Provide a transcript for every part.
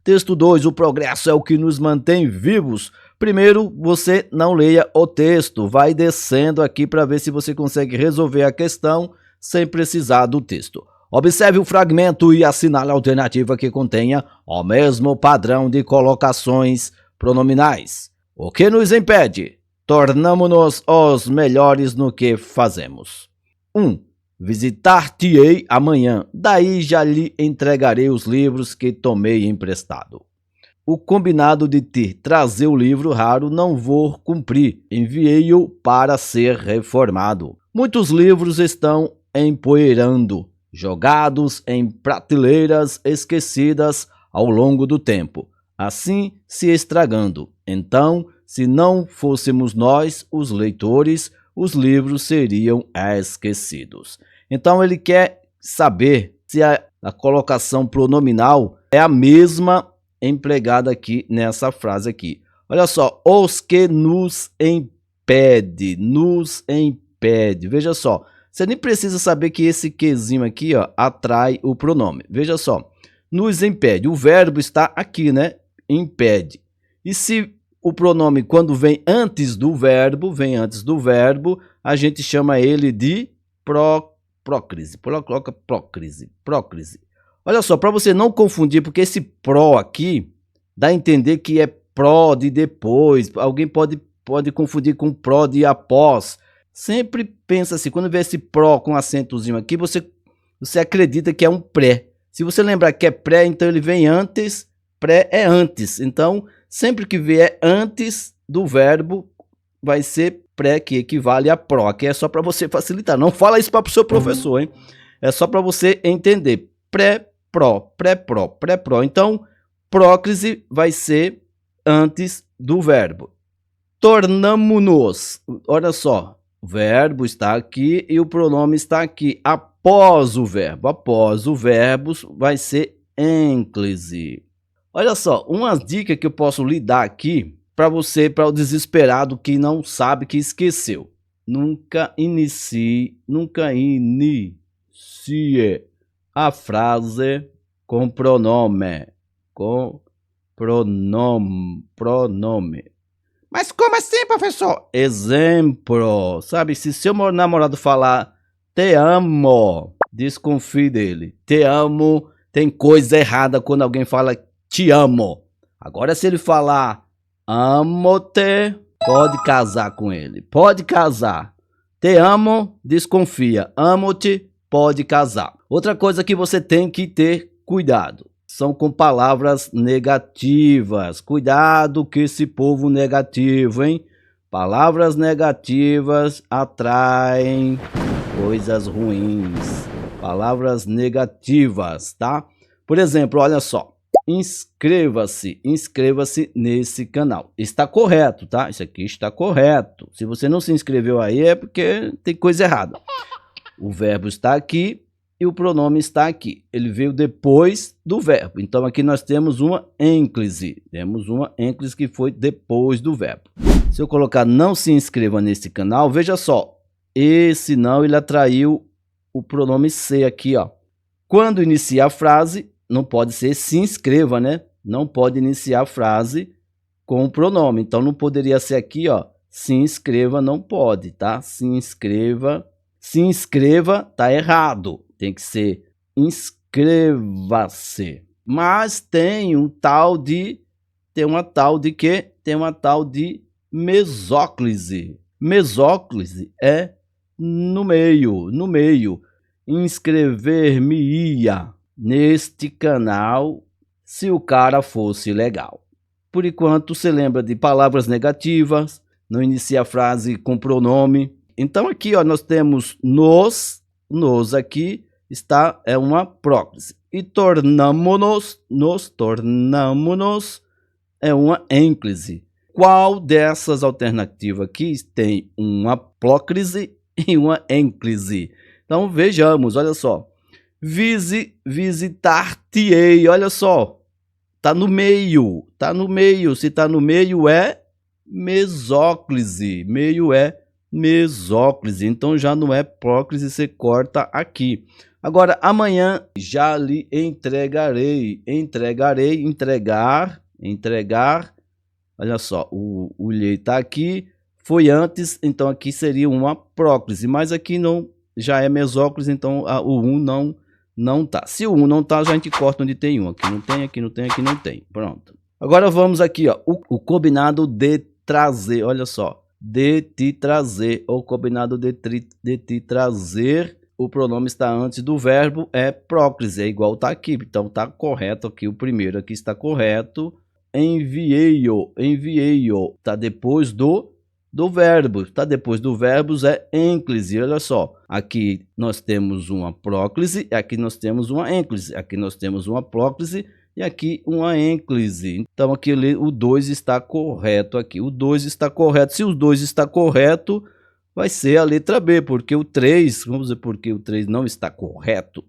Texto 2, o progresso é o que nos mantém vivos. Primeiro, você não leia o texto, vai descendo aqui para ver se você consegue resolver a questão sem precisar do texto. Observe o fragmento e assinale a alternativa que contenha o mesmo padrão de colocações pronominais. O que nos impede? Tornamo-nos os melhores no que fazemos. 1. Visitar-te-ei amanhã, daí já lhe entregarei os livros que tomei emprestado. O combinado de te trazer o livro raro não vou cumprir, enviei-o para ser reformado. Muitos livros estão empoeirando, jogados em prateleiras esquecidas ao longo do tempo, assim se estragando. Então, se não fôssemos nós, os leitores, os livros seriam esquecidos. Então ele quer saber se a colocação pronominal é a mesma empregada aqui nessa frase aqui. Olha só, os que nos impede, veja só, você nem precisa saber que esse quezinho aqui, ó, atrai o pronome. Veja só, nos impede, o verbo está aqui, né? Impede. E se o pronome, quando vem antes do verbo, a gente chama ele de prócrise. Coloca prócrise. Olha só, para você não confundir, porque esse pró aqui dá a entender que é pró de depois. Alguém pode confundir com pró de após. Sempre pensa assim, quando vê esse pró com acentozinho aqui, você acredita que é um pré. Se você lembrar que é pré, então ele vem antes, pré é antes. Então, sempre que vier antes do verbo, vai ser pré, que equivale a pró. Aqui é só para você facilitar. Não fala isso para o seu professor, hein? É só para você entender. Pré-pró. Então, prócrise vai ser antes do verbo. Tornamo-nos. Olha só, o verbo está aqui e o pronome está aqui. Após o verbo. Após o verbo vai ser ênclise. Olha só, umas dicas que eu posso lhe dar aqui para você, para o desesperado que não sabe, que esqueceu. Nunca inicie a frase com pronome. Pronome. Mas como assim, professor? Exemplo. Sabe, se seu namorado falar te amo, desconfie dele. Te amo, tem coisa errada quando alguém fala te amo. Agora, se ele falar amo-te, pode casar com ele. Pode casar. Te amo, desconfia. Amo-te, pode casar. Outra coisa que você tem que ter cuidado são com palavras negativas. Cuidado com esse povo negativo, hein? Palavras negativas atraem coisas ruins. Palavras negativas, tá? Por exemplo, olha só. Inscreva-se nesse canal. Está correto, tá? Isso aqui está correto. Se você não se inscreveu aí é porque tem coisa errada. O verbo está aqui e o pronome está aqui. Ele veio depois do verbo. Então aqui nós temos uma ênclise. Temos uma ênclise que foi depois do verbo. Se eu colocar não se inscreva nesse canal, veja só. Esse não, ele atraiu o pronome se aqui, ó. Quando inicia a frase, não pode ser se inscreva, né? Não pode iniciar a frase com o pronome. Então, não poderia ser aqui, ó. Se inscreva, não pode, tá? Se inscreva, tá errado. Tem que ser inscreva-se. Mas tem uma tal de mesóclise. Mesóclise é no meio. Inscrever-me-ia neste canal se o cara fosse legal. Por enquanto, você lembra de palavras negativas, não inicia a frase com pronome. Então aqui, ó, nós temos nos aqui é uma próclise. E tornamo-nos é uma ênclise. Qual dessas alternativas aqui tem uma próclise e uma ênclise? Então vejamos, olha só. Visitar-te-ei, olha só, tá no meio, se tá no meio é mesóclise, então já não é próclise, você corta aqui. Agora, amanhã já lhe entregarei. Entregarei, entregar. Olha só, o lhe está aqui. Foi antes, então aqui seria uma próclise. Mas aqui não, já é mesóclise, então o 1 não tá. Se o 1 não tá, a gente corta onde tem 1. Aqui não tem, aqui não tem, aqui não tem. Pronto. Agora vamos aqui, ó. O combinado de trazer, olha só. De te trazer, ou combinado de te trazer. O pronome está antes do verbo, é próclise, é igual tá aqui. Então tá correto aqui, o primeiro aqui está correto. Enviei-o, enviei-o, tá depois do verbo. Tá depois do verbo é ênclise. Olha só, aqui nós temos uma próclise, aqui nós temos uma ênclise, aqui nós temos uma próclise e aqui uma ênclise. Então aqui o 2 está correto aqui. O 2 está correto. Se o 2 está correto, vai ser a letra B, porque o 3, vamos ver porque o 3 não está correto.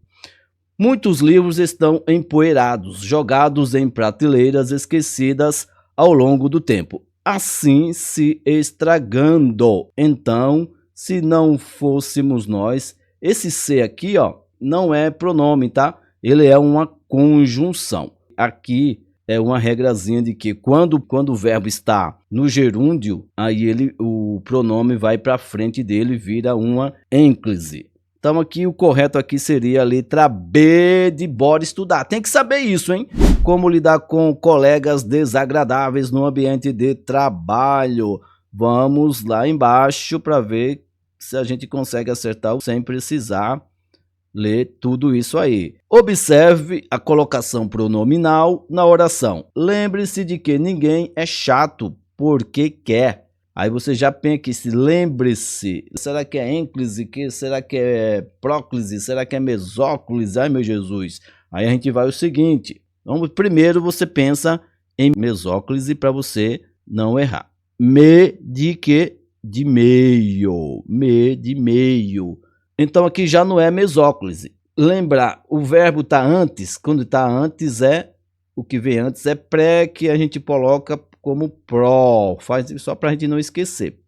Muitos livros estão empoeirados, jogados em prateleiras esquecidas ao longo do tempo, assim se estragando. Então, se não fôssemos nós, esse se aqui, ó, não é pronome, tá? Ele é uma conjunção. Aqui é uma regrazinha de que quando o verbo está no gerúndio, aí o pronome vai para frente dele, vira uma ênclise. Então aqui o correto aqui seria a letra B de bora estudar. Tem que saber isso, hein? Como lidar com colegas desagradáveis no ambiente de trabalho. Vamos lá embaixo para ver se a gente consegue acertar sem precisar ler tudo isso aí. Observe a colocação pronominal na oração. Lembre-se de que ninguém é chato porque quer. Aí você já pensa aqui, se lembre-se, será que é ênclise, será que é próclise, será que é mesóclise? Ai meu Jesus, aí a gente vai o seguinte, primeiro você pensa em mesóclise para você não errar. Me de que? De meio, me de meio. Então aqui já não é mesóclise. Lembrar, o verbo está antes, quando está antes o que vem antes é pré, que a gente coloca como pró, faz só para a gente não esquecer.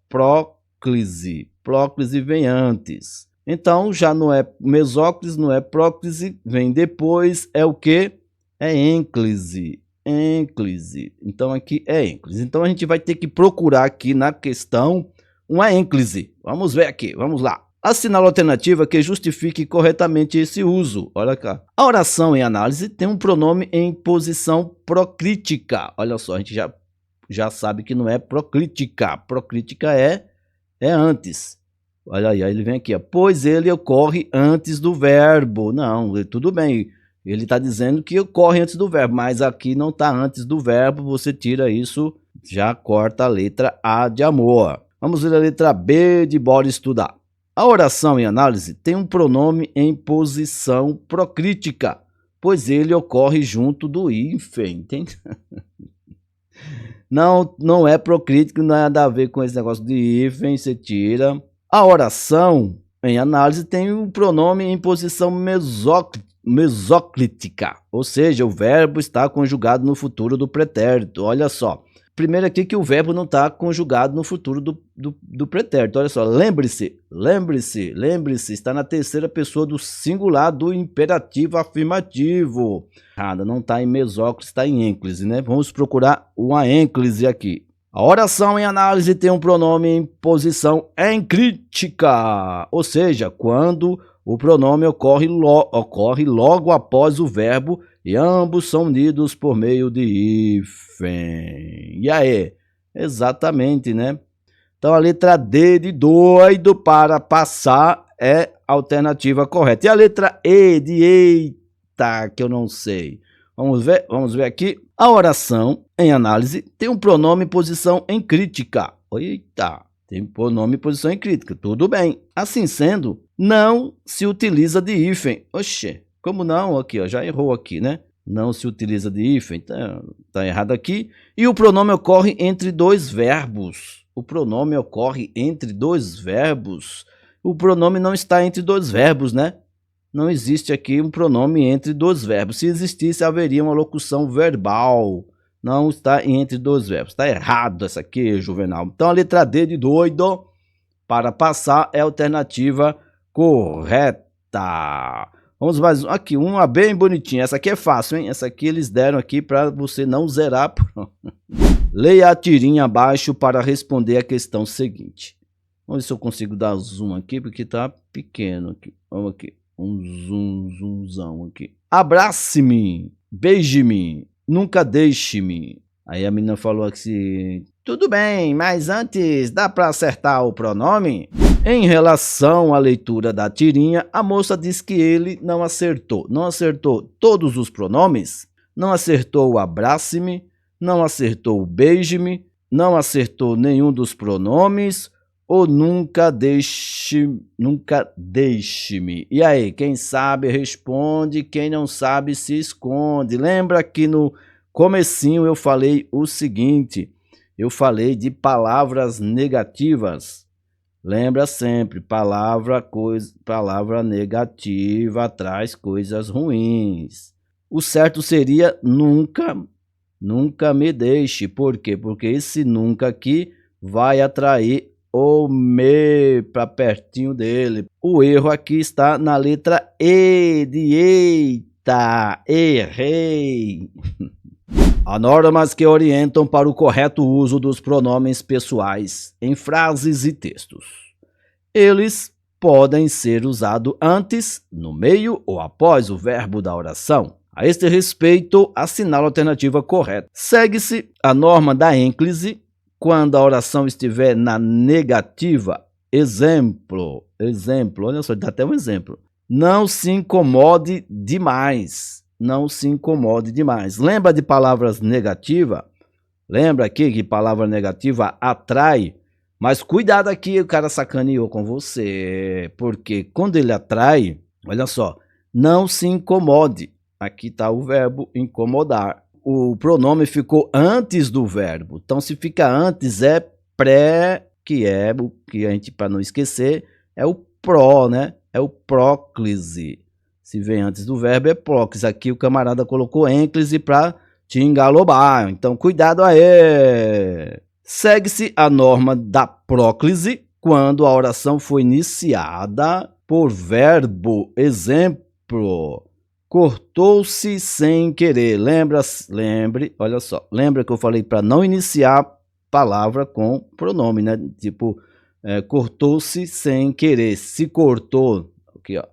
Próclise, próclise vem antes. Então já não é mesóclise, não é próclise, vem depois, é o que? É ênclise, ênclise. Então aqui é ênclise. Então a gente vai ter que procurar aqui na questão uma ênclise. Vamos ver aqui, vamos lá. Assinale a alternativa que justifique corretamente esse uso. Olha cá. A oração em análise tem um pronome em posição proclítica. Olha só, a gente já sabe que não é proclítica. Proclítica é antes. Olha aí, ele vem aqui, ó. Pois ele ocorre antes do verbo. Não, tudo bem. Ele está dizendo que ocorre antes do verbo, mas aqui não está antes do verbo. Você tira isso, já corta a letra A de amor. Vamos ver a letra B de bora estudar. A oração em análise tem um pronome em posição proclítica, pois ele ocorre junto do hífen, entende? Não é proclítico, nada a ver com esse negócio de hífen, você tira. A oração em análise tem um pronome em posição mesoclítica, ou seja, o verbo está conjugado no futuro do pretérito. Olha só. Primeiro aqui que o verbo não está conjugado no futuro do pretérito. Olha só, lembre-se, lembre-se, lembre-se, está na terceira pessoa do singular do imperativo afirmativo. Nada, não está em mesóclise, está em ênclise, né? Vamos procurar uma ênclise aqui. A oração em análise tem um pronome em posição enclítica, ou seja, quando o pronome ocorre logo após o verbo e ambos são unidos por meio de hífen. E aí? Exatamente, né? Então a letra D de doido para passar é a alternativa correta. E a letra E de eita, que eu não sei. Vamos ver aqui. A oração em análise tem um pronome em posição enclítica. Eita, tem pronome em posição enclítica. Tudo bem. Assim sendo, não se utiliza de hífen. Oxê. Como não? Aqui, ó, já errou aqui, né? Não se utiliza de hífen, tá errado aqui. E o pronome ocorre entre dois verbos. O pronome ocorre entre dois verbos. O pronome não está entre dois verbos, né? Não existe aqui um pronome entre dois verbos. Se existisse, haveria uma locução verbal. Não está entre dois verbos. Está errado essa aqui, Juvenal. Então a letra D de doido para passar é a alternativa correta. Vamos mais um aqui, uma bem bonitinha. Essa aqui é fácil, hein? Essa aqui eles deram aqui para você não zerar. Leia a tirinha abaixo para responder a questão seguinte. Vamos ver se eu consigo dar zoom aqui, porque tá pequeno aqui. Vamos aqui, um zoomzão aqui. Abrace-me, beije-me, nunca deixe-me. Aí a menina falou assim, tudo bem, mas antes dá para acertar o pronome? Em relação à leitura da tirinha, a moça diz que ele não acertou. Não acertou todos os pronomes, não acertou o abrace-me, não acertou o beije-me, não acertou nenhum dos pronomes, ou nunca deixe-me. E aí, quem sabe responde, quem não sabe se esconde. Lembra que no comecinho eu falei o seguinte, eu falei de palavras negativas. Lembra sempre, palavra negativa traz coisas ruins. O certo seria nunca me deixe. Por quê? Porque esse nunca aqui vai atrair o me para pertinho dele. O erro aqui está na letra E de eita, errei. Há normas que orientam para o correto uso dos pronomes pessoais em frases e textos. Eles podem ser usados antes, no meio ou após o verbo da oração. A este respeito, assinale a alternativa correta. Segue-se a norma da ênclise quando a oração estiver na negativa. Exemplo, olha só, dá até um exemplo. Não se incomode demais. Não se incomode demais. Lembra de palavras negativas? Lembra aqui que palavra negativa atrai? Mas cuidado aqui, o cara sacaneou com você. Porque quando ele atrai, olha só, não se incomode. Aqui está o verbo incomodar. O pronome ficou antes do verbo. Então, se fica antes, é pré, que é o que a gente, para não esquecer, é o pró, né? É o próclise. Se vem antes do verbo, é próclise. Aqui o camarada colocou ênclise para te engalobar. Então, cuidado aí. Segue-se a norma da próclise quando a oração foi iniciada por verbo. Exemplo, cortou-se sem querer. Lembre, olha só. Lembra que eu falei para não iniciar palavra com pronome, né? Tipo, cortou-se sem querer. Se cortou, aqui ó.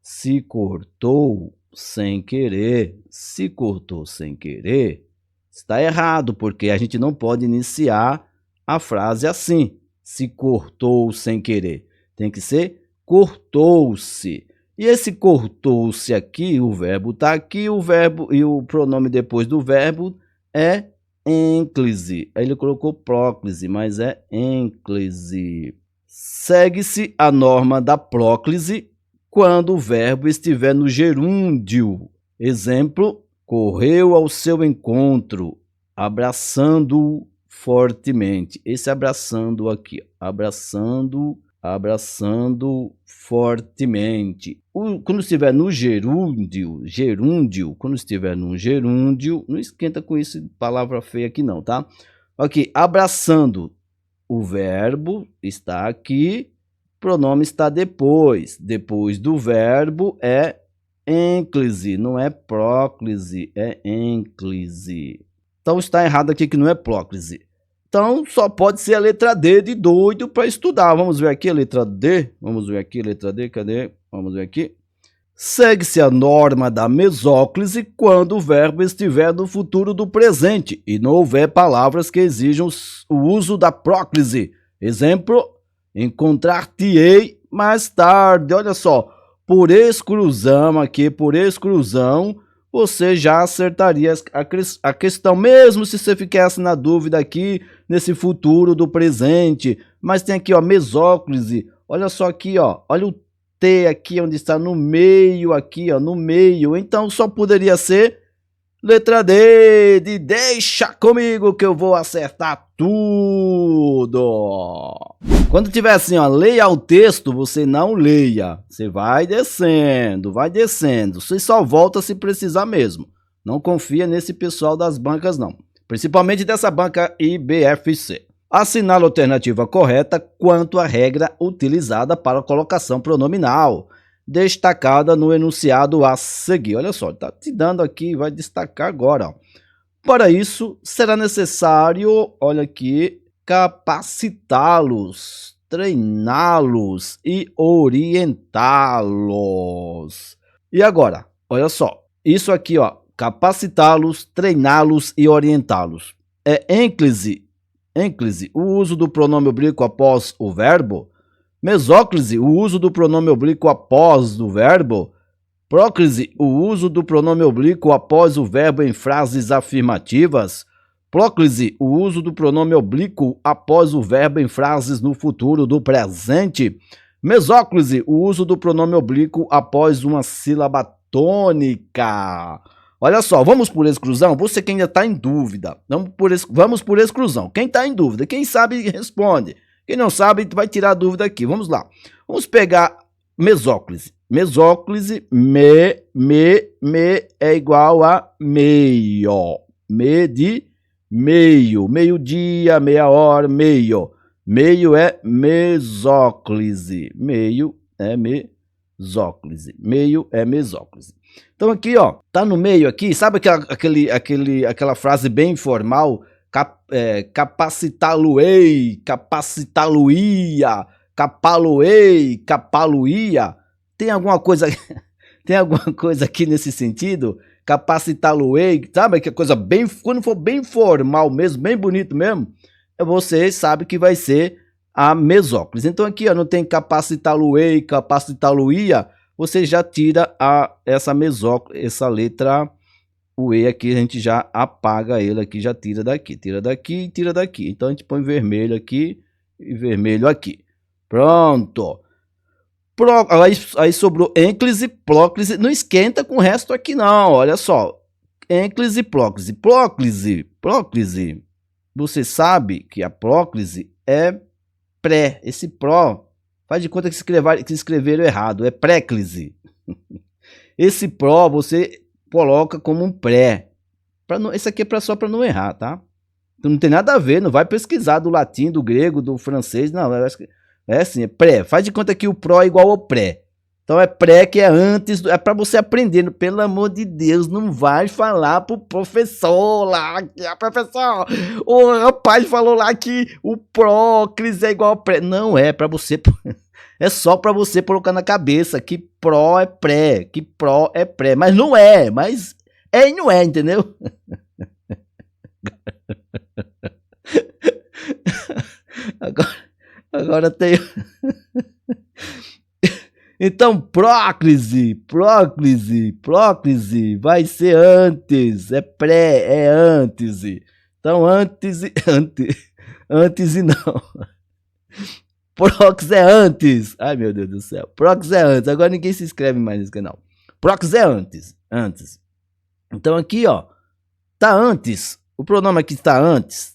Se cortou sem querer, se cortou sem querer, está errado, porque a gente não pode iniciar a frase assim, se cortou sem querer. Tem que ser cortou-se. E esse cortou-se aqui, o verbo está aqui, o verbo e o pronome depois do verbo é ênclise. Aí ele colocou próclise, mas é ênclise. Segue-se a norma da próclise quando o verbo estiver no gerúndio. Exemplo, correu ao seu encontro, abraçando-o fortemente. Esse abraçando aqui, abraçando fortemente. Quando estiver no gerúndio, quando estiver no gerúndio, não esquenta com isso, palavra feia aqui não, tá? Aqui, abraçando, o verbo está aqui, pronome está depois do verbo é ênclise, não é próclise, é ênclise. Então está errado aqui que não é próclise. Então só pode ser a letra D de doido para estudar. Vamos ver aqui a letra D, cadê? Vamos ver aqui. Segue-se a norma da mesóclise quando o verbo estiver no futuro do presente e não houver palavras que exijam o uso da próclise. Exemplo, encontrar-te-ei mais tarde. Olha só, por exclusão aqui, você já acertaria a questão, mesmo se você ficasse na dúvida aqui, nesse futuro do presente. Mas tem aqui, ó, mesóclise. Olha só aqui, ó, olha o T aqui, onde está no meio, aqui, ó, no meio. Então, só poderia ser letra D, de deixa comigo que eu vou acertar tudo. Quando tiver assim, ó, leia o texto, você não leia. Você vai descendo. Você só volta se precisar mesmo. Não confia nesse pessoal das bancas, não. Principalmente dessa banca IBFC. Assinale a alternativa correta quanto à regra utilizada para a colocação pronominal. destacada no enunciado a seguir. Olha só, está te dando aqui, vai destacar agora. Ó. Para isso, será necessário, olha aqui, capacitá-los, treiná-los e orientá-los. E agora, olha só, isso aqui, ó, capacitá-los, treiná-los e orientá-los. É ênclise, o uso do pronome oblíquo após o verbo. Mesóclise, o uso do pronome oblíquo após o verbo. Próclise, o uso do pronome oblíquo após o verbo em frases afirmativas. Próclise, o uso do pronome oblíquo após o verbo em frases no futuro do presente. Mesóclise, o uso do pronome oblíquo após uma sílaba tônica. Olha só, vamos por exclusão? Você que ainda está em dúvida, vamos por exclusão. Quem está em dúvida, quem sabe responde. Quem não sabe vai tirar a dúvida aqui. Vamos lá. Vamos pegar mesóclise. Mesóclise, me é igual a meio. Me de meio. Meio-dia, meia hora, meio. Meio é mesóclise. Meio é mesóclise. Meio é mesóclise. Então aqui, ó, tá no meio aqui, sabe aquela frase bem informal? Capacitá-lo-ei, capacitá-lo-ia, capá-lo-ei, capá-lo-ia. Tem alguma coisa aqui nesse sentido? Capacitá-lo-ei, sabe que coisa bem, quando for bem formal mesmo, bem bonito mesmo, você sabe que vai ser a mesóclise. Então aqui, ó, não tem capacitá-lo-ei, capacitá-lo-ia, você já tira essa mesóclise, essa letra o E aqui, a gente já apaga ele aqui, já tira daqui e tira daqui. Então a gente põe vermelho aqui e vermelho aqui. Pronto. Aí sobrou ênclise, próclise. Não esquenta com o resto aqui não, olha só. Ênclise, próclise. Próclise. Você sabe que a próclise é pré. Esse pró, faz de conta que escreveram errado, é préclise. Esse pró você coloca como um pré. Esse aqui é só para não errar, tá? Então não tem nada a ver, não vai pesquisar do latim, do grego, do francês, não. É assim, é pré. Faz de conta que o pró é igual ao pré. Então é pré que é antes, é para você aprender. Pelo amor de Deus, não vai falar pro professor lá, professor, o rapaz falou lá que o próclise é igual ao pré. Não é, para você, é só para você colocar na cabeça que pró é pré, que pró é pré, mas não é, mas é e não é, entendeu? Agora tem... Então, próclise vai ser antes, é pré, é antes. Então, antes não. Prox é antes. Ai, meu Deus do céu. Prox é antes. Agora ninguém se inscreve mais nesse canal. Prox é antes. Então, aqui, ó, tá antes. O pronome aqui tá antes.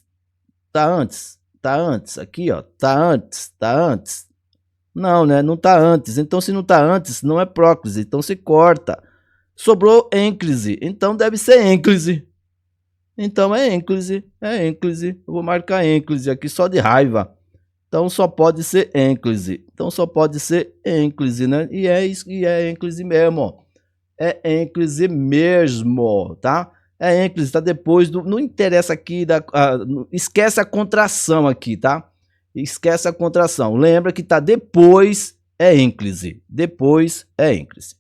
Aqui, ó, tá antes. Não, né? Não tá antes. Então, se não tá antes, não é próclise. Então, se corta. Sobrou ênclise. Então, deve ser ênclise. Então, é ênclise. Eu vou marcar ênclise aqui só de raiva. Então, só pode ser ênclise. Né? E é isso, e é ênclise mesmo. É ênclise mesmo, tá? É ênclise, tá depois do... Não interessa aqui, esquece a contração aqui, tá? Esquece a contração. Lembra que tá depois é ênclise.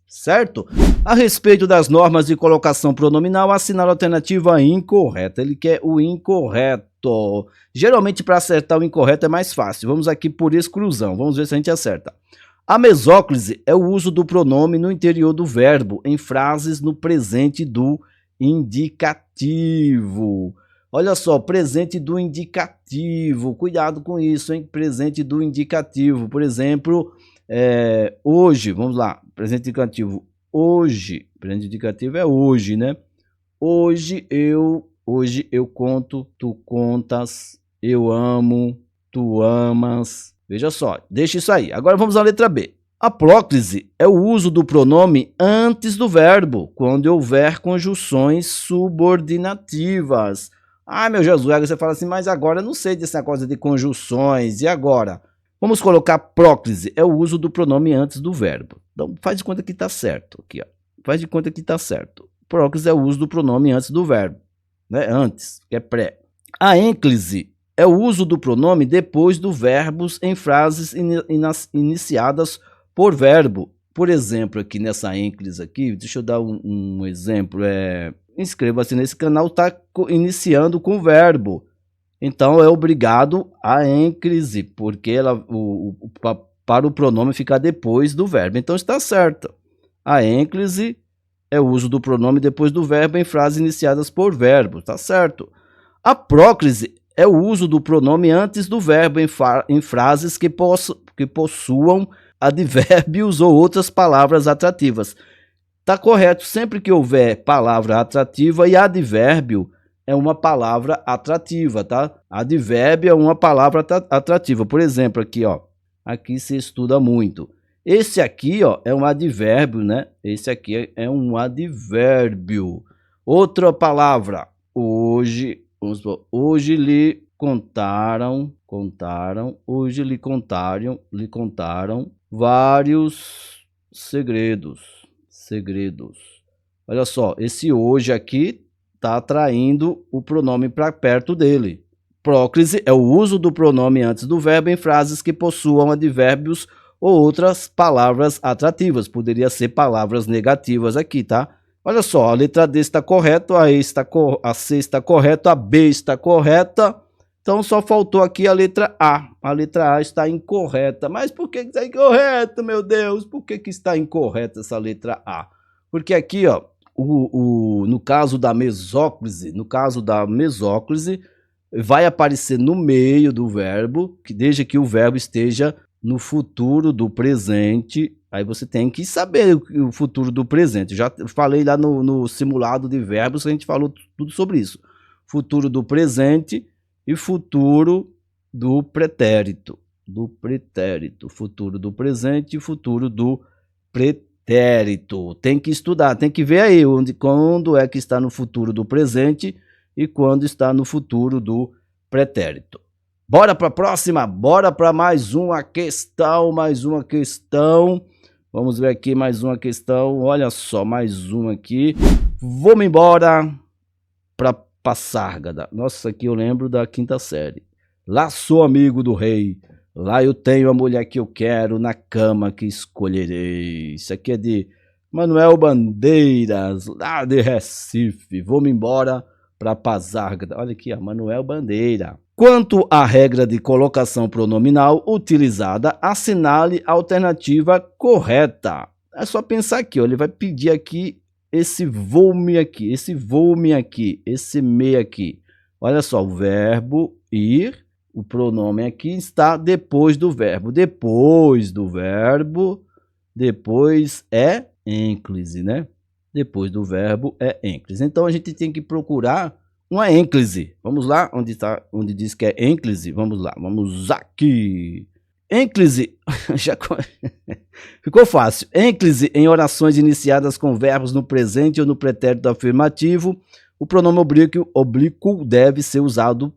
Certo? A respeito das normas de colocação pronominal, assinala a alternativa incorreta. Ele quer o incorreto. Geralmente, para acertar o incorreto é mais fácil. Vamos aqui por exclusão. Vamos ver se a gente acerta. A mesóclise é o uso do pronome no interior do verbo, em frases no presente do indicativo. Olha só, presente do indicativo, cuidado com isso, hein? Presente do indicativo, por exemplo, hoje, vamos lá, presente indicativo, hoje, presente indicativo é hoje, né? Hoje eu conto, tu contas, eu amo, tu amas. Veja só, deixa isso aí. Agora vamos à letra B. A próclise é o uso do pronome antes do verbo, quando houver conjunções subordinativas. Ah, meu Jesus, aí você fala assim, mas agora eu não sei dessa coisa de conjunções, e agora? Vamos colocar próclise, é o uso do pronome antes do verbo. Então faz de conta que está certo. Aqui, ó. Faz de conta que está certo. Próclise é o uso do pronome antes do verbo, né? Antes, que é pré. A ênclise é o uso do pronome depois do verbos em frases iniciadas por verbo. Por exemplo, aqui nessa ênclise aqui, deixa eu dar um exemplo. Inscreva-se nesse canal, está iniciando com verbo. Então é obrigado a ênclise, porque para o pronome ficar depois do verbo. Então está certo. A ênclise é o uso do pronome depois do verbo em frases iniciadas por verbo. Está certo. A próclise é o uso do pronome antes do verbo em frases que possuam advérbios ou outras palavras atrativas. Tá correto, sempre que houver palavra atrativa e advérbio é uma palavra atrativa, tá? Advérbio é uma palavra atrativa. Por exemplo, aqui, ó, aqui se estuda muito. Esse aqui, ó, é um advérbio, né? Esse aqui é um advérbio. Outra palavra, hoje, vamos supor, hoje lhe contaram, hoje lhe contaram vários segredos. Olha só, esse hoje aqui está atraindo o pronome para perto dele. Próclise é o uso do pronome antes do verbo em frases que possuam advérbios ou outras palavras atrativas. Poderia ser palavras negativas aqui, tá? Olha só, a letra D está correta, a C está correta, a B está correta. Então só faltou aqui a letra A. A letra A está incorreta. Mas por que está incorreta, meu Deus? Por que está incorreta essa letra A? Porque aqui, ó, no caso da mesóclise, vai aparecer no meio do verbo, desde que o verbo esteja no futuro do presente. Aí você tem que saber o futuro do presente. Já falei lá no simulado de verbos, a gente falou tudo sobre isso. Futuro do presente e futuro do pretérito. Futuro do presente e futuro do pretérito. Tem que estudar, tem que ver aí quando é que está no futuro do presente e quando está no futuro do pretérito. Bora para a próxima, bora para mais uma questão. Vamos ver aqui mais uma questão. Olha só, mais uma aqui. Vamos embora para Passárgada. Nossa, aqui eu lembro da quinta série. Lá sou amigo do rei. Lá eu tenho a mulher que eu quero, na cama que escolherei. Isso aqui é de Manuel Bandeiras, lá de Recife. Vamos embora para Passárgada. Olha aqui, ó, Manuel Bandeira. Quanto à regra de colocação pronominal utilizada, assinale a alternativa correta. É só pensar aqui, ó, ele vai pedir aqui esse vou-me aqui, esse vou-me aqui, esse me aqui. Olha só, o verbo ir, o pronome aqui está depois do verbo. Depois é ênclise, né? Depois do verbo é ênclise. Então a gente tem que procurar uma ênclise. Vamos lá, onde diz que é ênclise. Vamos lá, vamos aqui. Ênclise, já ficou fácil. Ênclise em orações iniciadas com verbos no presente ou no pretérito afirmativo. O pronome oblíquo deve ser usado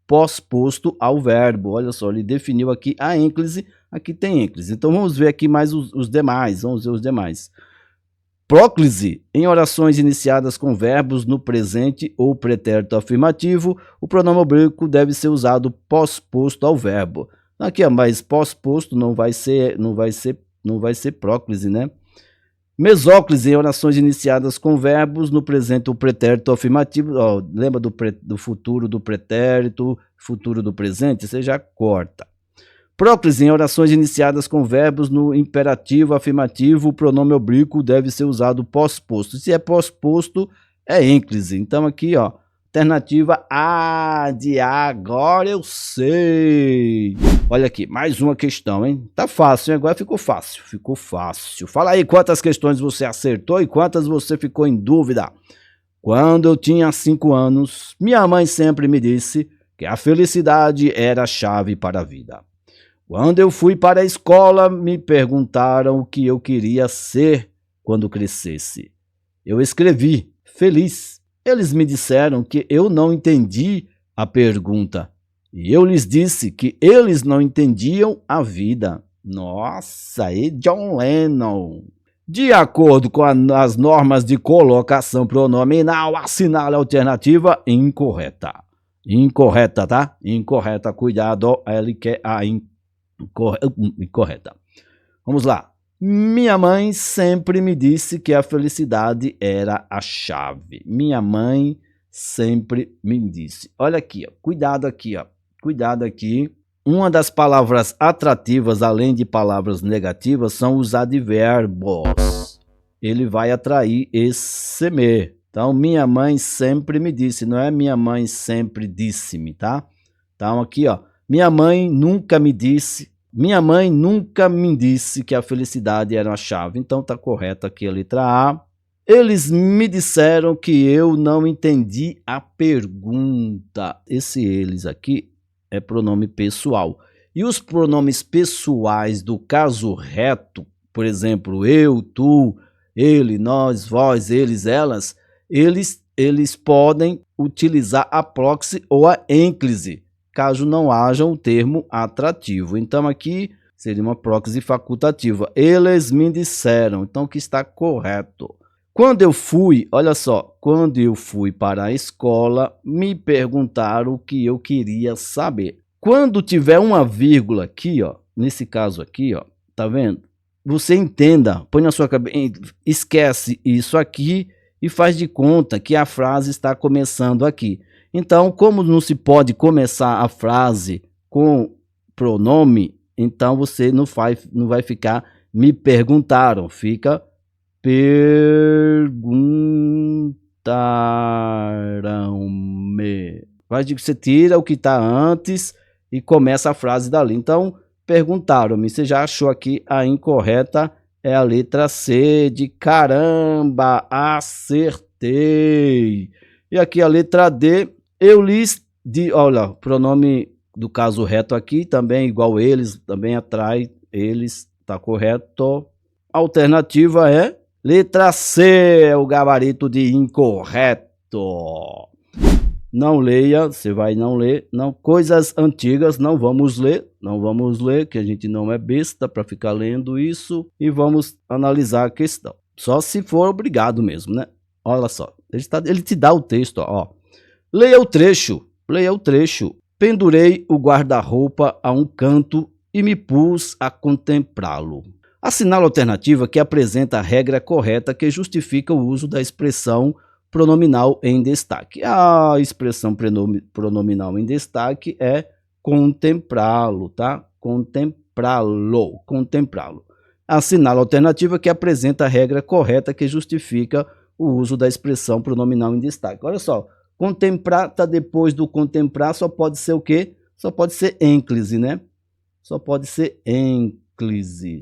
pós-posto ao verbo. Olha só, ele definiu aqui a ênclise. Aqui tem ênclise. Então vamos ver aqui mais os demais. Vamos ver os demais. Próclise, em orações iniciadas com verbos no presente ou pretérito afirmativo, o pronome oblíquo deve ser usado pós-posto ao verbo. Aqui, mas pós-posto não vai ser próclise, né? Mesóclise, em orações iniciadas com verbos no presente ou pretérito afirmativo. Ó, lembra do futuro do pretérito, futuro do presente? Você já corta. Próclise, em orações iniciadas com verbos no imperativo afirmativo, o pronome oblíquo deve ser usado pós-posto. Se é pós-posto, é ênclise. Então aqui, ó, alternativa A de agora eu sei. Olha aqui, mais uma questão, hein? Tá fácil, hein? Agora ficou fácil. Fala aí quantas questões você acertou e quantas você ficou em dúvida. Quando eu tinha 5 anos, minha mãe sempre me disse que a felicidade era a chave para a vida. Quando eu fui para a escola, me perguntaram o que eu queria ser quando crescesse. Eu escrevi, feliz. Eles me disseram que eu não entendi a pergunta. E eu lhes disse que eles não entendiam a vida. Nossa, e John Lennon. De acordo com as normas de colocação pronominal, assinale a alternativa incorreta. Incorreta, tá? Incorreta, cuidado, ele quer a incorreta. Vamos lá. Minha mãe sempre me disse que a felicidade era a chave. Minha mãe sempre me disse. Olha aqui, ó. Cuidado aqui, ó. Cuidado aqui. Uma das palavras atrativas, além de palavras negativas, são os advérbios. Ele vai atrair esse me. Então, minha mãe sempre me disse, não é minha mãe sempre disse-me, tá? Então, aqui, ó. Minha mãe nunca me disse que a felicidade era a chave. Então, tá correto aqui a letra A. Eles me disseram que eu não entendi a pergunta. Esse eles aqui é pronome pessoal. E os pronomes pessoais do caso reto, por exemplo, eu, tu, ele, nós, vós, eles, elas, eles podem utilizar a próxime ou a ênclise, caso não haja um termo atrativo. Então aqui seria uma próxime facultativa. Eles me disseram, então que está correto. Quando eu fui, olha só, quando eu fui para a escola, me perguntaram o que eu queria saber. Quando tiver uma vírgula aqui, ó, nesse caso aqui, ó, tá vendo? Você entenda, põe na sua cabeça, esquece isso aqui e faz de conta que a frase está começando aqui. Então, como não se pode começar a frase com pronome, então você não vai ficar me perguntaram, fica perguntaram-me. Faz de que você tira o que está antes e começa a frase dali. Então, perguntaram-me. Você já achou aqui a incorreta? É a letra C de caramba, acertei. E aqui a letra D, eu lhes di, olha, pronome do caso reto aqui, também igual eles, também atrai eles, tá correto. A alternativa é letra C, é o gabarito de incorreto. Não leia, você vai não ler, não, coisas antigas não vamos ler, que a gente não é besta para ficar lendo isso e vamos analisar a questão. Só se for obrigado mesmo, né? Olha só, ele te dá o texto, ó. Leia o trecho. Pendurei o guarda-roupa a um canto e me pus a contemplá-lo. Assinale a alternativa que apresenta a regra correta que justifica o uso da expressão pronominal em destaque. A expressão pronominal em destaque é contemplá-lo, tá? Contemplá-lo. Assinale a alternativa que apresenta a regra correta que justifica o uso da expressão pronominal em destaque. Olha só, contemplar tá depois do contemplar, só pode ser o quê? Só pode ser ênclise, né? Só pode ser ênclise.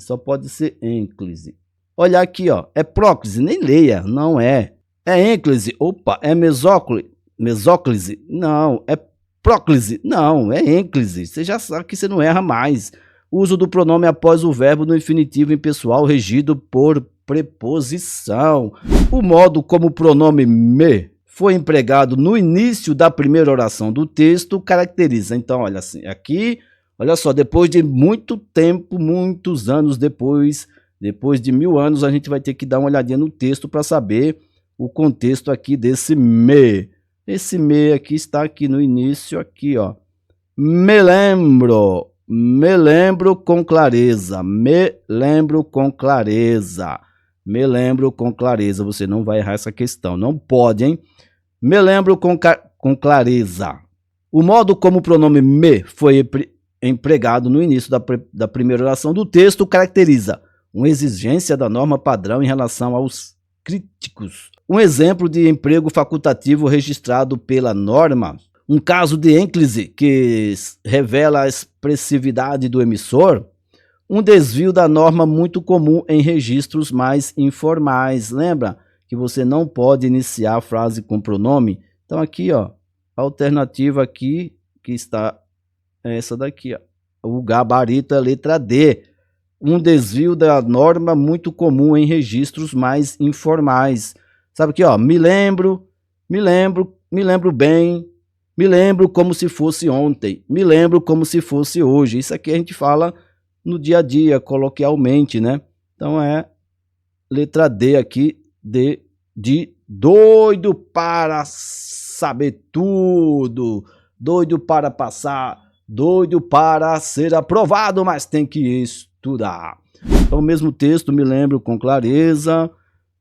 Olha aqui, ó, é próclise, nem leia, não é. É ênclise, opa, é mesóclise, não, é próclise, não, é ênclise. Você já sabe que você não erra mais. Uso do pronome após o verbo no infinitivo impessoal regido por preposição. O modo como o pronome me foi empregado no início da primeira oração do texto caracteriza. Então, olha assim, aqui, olha só, depois de muito tempo, muitos anos depois de 1000 anos, a gente vai ter que dar uma olhadinha no texto para saber o contexto aqui desse me. Esse me aqui está aqui no início, aqui, ó. Me lembro com clareza, você não vai errar essa questão, não pode, hein? Me lembro com clareza. O modo como o pronome me foi empregado no início da primeira oração do texto caracteriza uma exigência da norma padrão em relação aos críticos. Um exemplo de emprego facultativo registrado pela norma, um caso de ênclise que revela a expressividade do emissor, um desvio da norma muito comum em registros mais informais. Lembra que você não pode iniciar a frase com pronome? Então aqui, ó, a alternativa aqui que está é essa daqui, ó. O gabarito é a letra D. Um desvio da norma muito comum em registros mais informais. Sabe aqui, ó, me lembro bem, me lembro como se fosse ontem, me lembro como se fosse hoje. Isso aqui a gente fala no dia a dia, coloquialmente, né? Então é letra D aqui, D de doido para saber tudo, doido para passar, doido para ser aprovado, mas tem que estudar. Então, o mesmo texto, me lembro com clareza.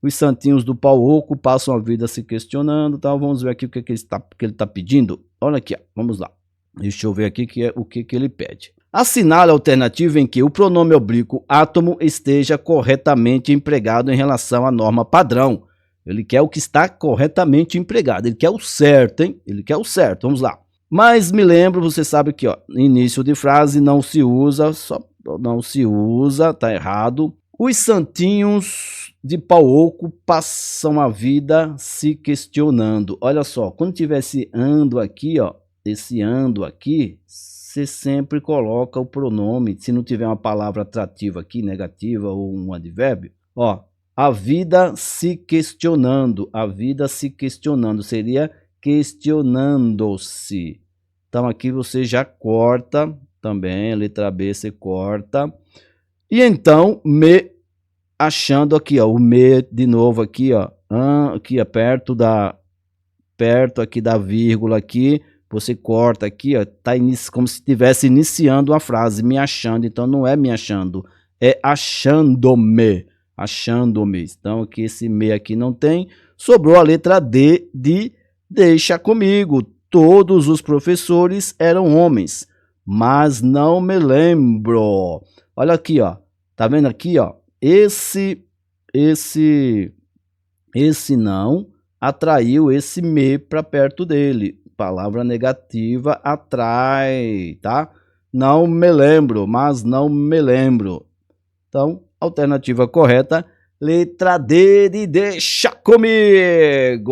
Os santinhos do pau oco passam a vida se questionando, tá? Vamos ver aqui o que ele está pedindo. Olha aqui, ó. Vamos lá. Deixa eu ver aqui o que ele pede. Assinale a alternativa em que o pronome oblíquo átomo esteja corretamente empregado em relação à norma padrão. Ele quer o que está corretamente empregado. Ele quer o certo, hein? Ele quer o certo. Vamos lá. Mas me lembro, você sabe que, ó, início de frase não se usa, não se usa, tá errado. Os santinhos de pau oco passam a vida se questionando. Olha só, quando tiver esse ando aqui, ó, esse ando aqui, você sempre coloca o pronome, se não tiver uma palavra atrativa aqui, negativa ou um advérbio, ó, a vida se questionando, seria questionando-se. Então aqui você já corta também, a letra B você corta. E então, me achando aqui, ó, o me de novo aqui, ó, aqui ó, perto aqui da vírgula aqui, você corta aqui, ó, tá como se estivesse iniciando uma frase, me achando. Então não é me achando, é achando-me. Então aqui esse me aqui não tem, sobrou a letra D de deixa comigo. Todos os professores eram homens, mas não me lembro. Olha aqui, ó, tá vendo aqui, ó, esse não atraiu esse me para perto dele. Palavra negativa atrai, tá? Não me lembro, mas não me lembro. Então, alternativa correta, letra D de deixa comigo.